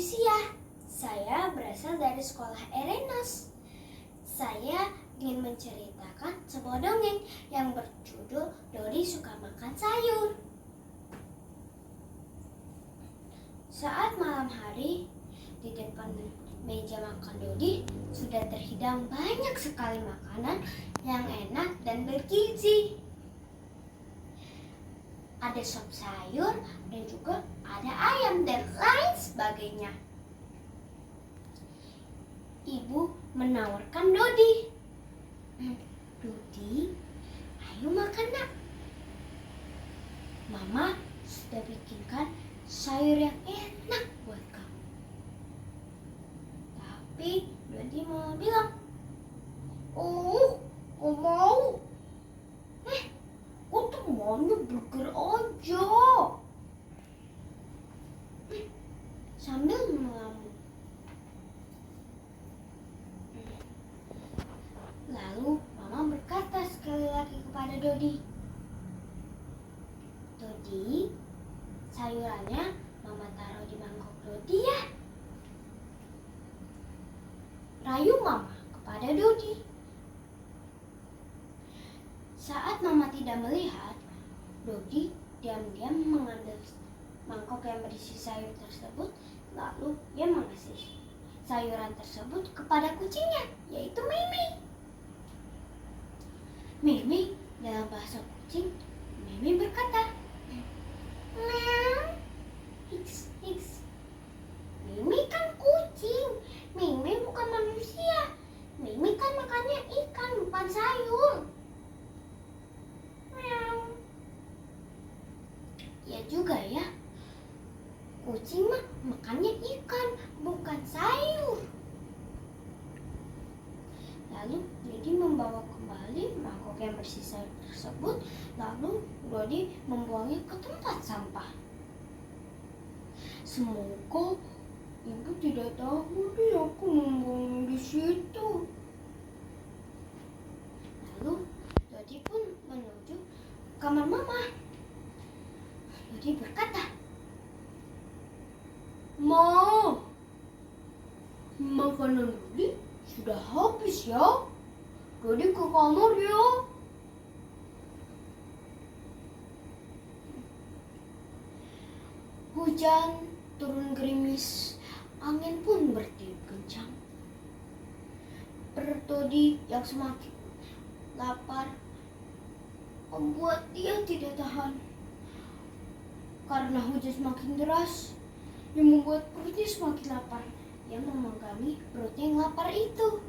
Felicia. Saya berasal dari sekolah Erenos. Saya ingin menceritakan sebuah dongeng yang berjudul Dodi Suka Makan Sayur. Saat malam hari, di depan meja makan Dodi sudah terhidang banyak sekali makanan yang enak dan bergizi. Ada sop sayur dan juga ada ayam dan lain sebagainya. Ibu menawarkan Dodi. Dodi, ayo makan nak. Mama sudah bikinkan sayur yang enak buat kamu. Tapi Dodi malah bilang, gak mau. Aku tuh maunya burger aja. Sambil melamun. Lalu Mama berkata sekali lagi kepada Dodi, Dodi, sayurannya Mama taruh di mangkok Dodi ya. Rayu Mama kepada Dodi. Saat Mama tidak melihat, Dodi diam-diam mengambil mangkok yang berisi sayur tersebut, lalu ia mengasih sayuran tersebut kepada kucingnya, yaitu Mimi. Mimi, dalam bahasa kucing, Mimi berkata, meow, hiks, hiks. Mimi kan kucing, Mimi bukan manusia. Mimi kan makannya ikan, bukan sayur. Ya juga ya, kucing mah makannya ikan, bukan sayur. Lalu Dodi membawa kembali mangkok yang berisi sayur tersebut, lalu Dodi membuangnya ke tempat sampah. Semoga ibu tidak tahu deh aku membuang di situ. Lalu Dodi pun menuju kamar Mama. Dodi berkata, Ma, makanan Dodi sudah habis ya. Dodi ke kamar ya. Hujan turun gerimis, angin pun bertiup kencang. Perut Dodi yang semakin lapar membuat dia tidak tahan. Karena hujan semakin deras, yang membuat perutnya semakin lapar. Dia memegangi perutnya yang lapar itu.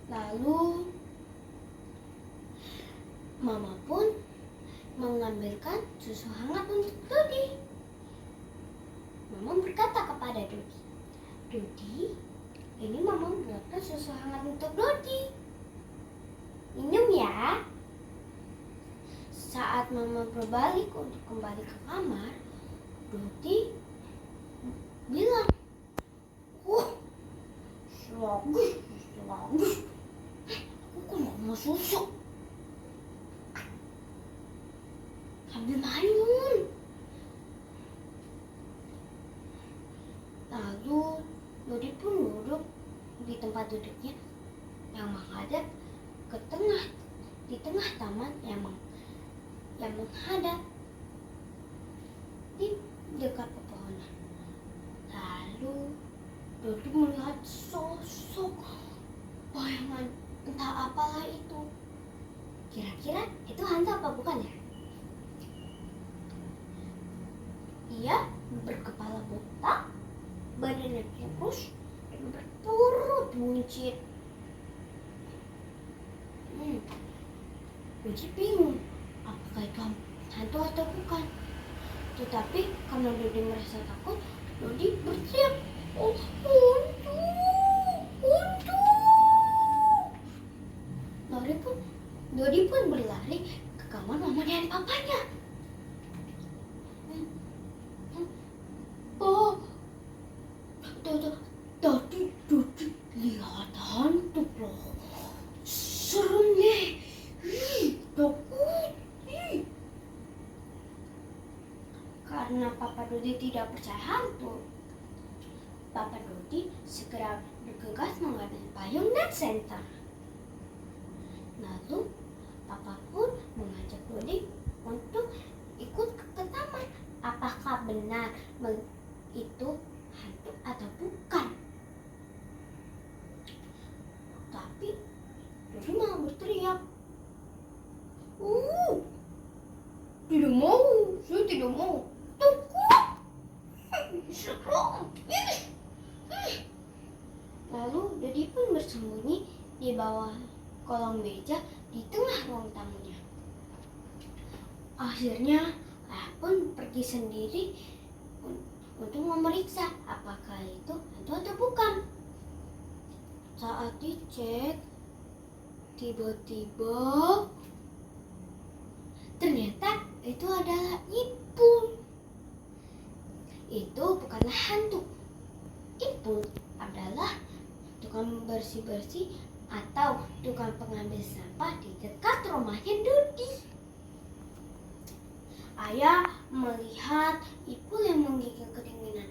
Lalu Mama pun mengambilkan susu hangat untuk Dodi. Mama berkata kepada Dodi, Dodi, ini Mama buatkan susu hangat untuk Dodi. Minum ya. Saat Mama berbalik untuk kembali ke kamar, Dodi bilang, selagi. Aku gak mau susu. Sambil mayun. Lalu Dodi pun duduk di tempat duduknya yang menghadap ke tengah, di tengah taman yang menghadap di dekat pepohonan. Lalu Dodi melihat sosok bayangan entah apalah itu. Kira-kira itu hantu apa bukan ya? Dia berkepala botak, badannya kurus, dan berperut buncit. Dodi bingung, apakah itu hantu atau bukan. Tetapi karena Dodi merasa takut, Dodi berteriak, hantu, hantu. Dodi pun berlari ke kamar Mama dan Papanya. Tadi Dodi lihat hantu loh. Serem nih. Takut. Dodi tidak percaya hantu, Papa Dodi segera bergegas mengambil payung dan senter. Lalu Papa pun mengajak Dodi untuk ikut ke taman. Apakah benar itu hantu atau bukan? Tapi Dodi malah berteriak, tidak mau, saya tidak mau. Takut, serem. Lalu Dodi pun bersembunyi di bawah kolong meja di tengah ruang tamunya. Akhirnya ayah pun pergi sendiri untuk memeriksa apakah itu hantu atau bukan. Saat dicek, tiba-tiba ternyata itu adalah Ipul. Itu bukanlah hantu. Ipul adalah tukang bersih-bersih atau tukang pengambil sampah di dekat rumahnya Dodi. Ayah melihat Ipul yang menggigil kedinginan.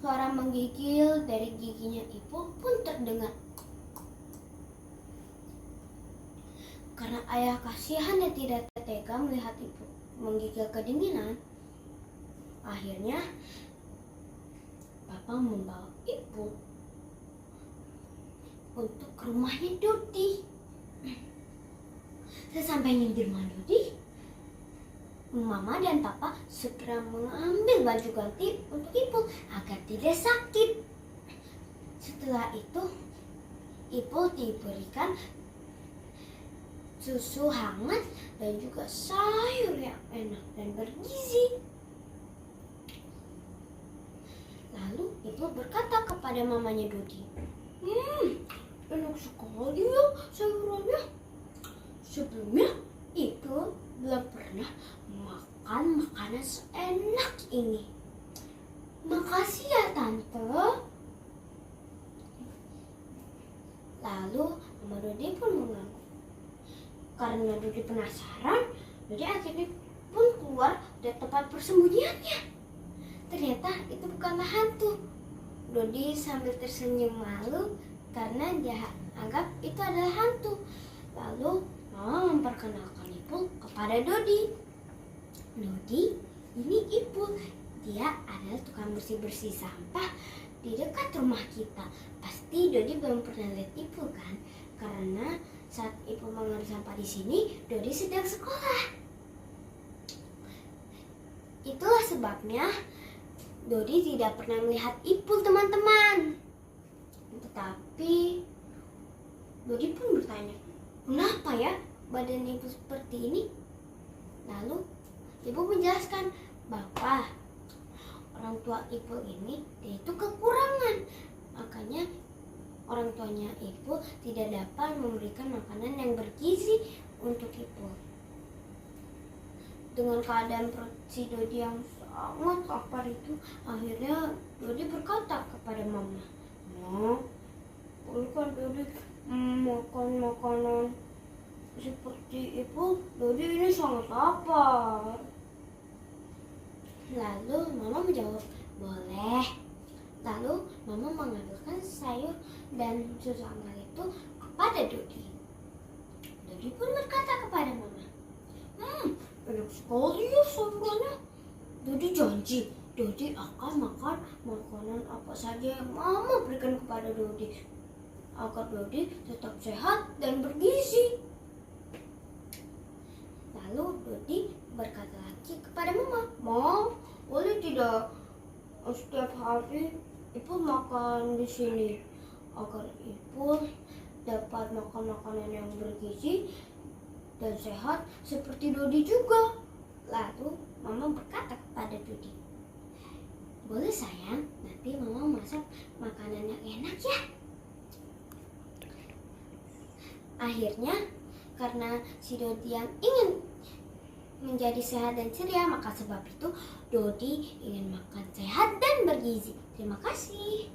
Suara menggigil dari giginya Ipul pun terdengar. Karena ayah kasihan dan tidak tega melihat Ipul menggigil kedinginan, akhirnya Papa membawa Ipul untuk ke rumahnya Dodi. Sesampainya di rumah Dodi, Mama dan Papa segera mengambil baju ganti untuk Ipul agar tidak sakit. Setelah itu, Ipul diberikan susu hangat dan juga sayur yang enak dan bergizi. Lalu Ipul berkata kepada mamanya Dodi, enak sekali ya sayurannya. Sebelumnya Ipul belum pernah makan makanan seenak ini. Makasih ya Tante. Lalu Mama Dodi pun mengaku. Karena Dodi penasaran, Dodi akhirnya pun keluar dari tempat persembunyiannya. Ternyata itu bukanlah hantu. Dodi sambil tersenyum malu karena dia anggap itu adalah hantu. Lalu Mama memperkenalkan Ipul kepada Dodi. Dodi, ini Ipul. Dia adalah tukang bersih-bersih sampah di dekat rumah kita. Pasti Dodi belum pernah lihat Ipul kan? Karena saat Ipul mengambil sampah di sini, Dodi sedang sekolah. Itulah sebabnya Dodi tidak pernah melihat Ipul, teman-teman. Tetapi Dodi pun bertanya, kenapa ya badan Ipul seperti ini? Lalu Ibu menjelaskan bahwa orang tua Ipul ini dia itu kekurangan. Makanya orang tuanya Ipul tidak dapat memberikan makanan yang bergizi untuk Ipul. Dengan keadaan perut si Dodi yang sangat lapar itu, akhirnya Dodi berkata kepada Mama, "Ma, boleh kan Dodi makan makanan seperti Ipul? Dodi ini sangat lapar." Lalu Mama menjawab, "Boleh." Lalu Mama mengambilkan sayur dan susu hangat itu kepada Dodi. Dodi pun berkata kepada Mama, enak sekali ya sayurannya." Dodi janji Dodi akan makan makanan apa saja yang Mama berikan kepada Dodi agar Dodi tetap sehat dan bergizi. Lalu Dodi berkata lagi kepada Mama, "Ma, boleh tidak setiap hari Ipul makan di sini agar Ipul dapat makan makanan yang bergizi dan sehat seperti Dodi juga?" Lalu Mama berkata kepada Dodi, "Boleh sayang, nanti Mama masak makanan yang enak ya." Akhirnya karena si Dodi yang ingin menjadi sehat dan ceria, maka sebab itu Dodi ingin makan sehat dan bergizi. Terima kasih.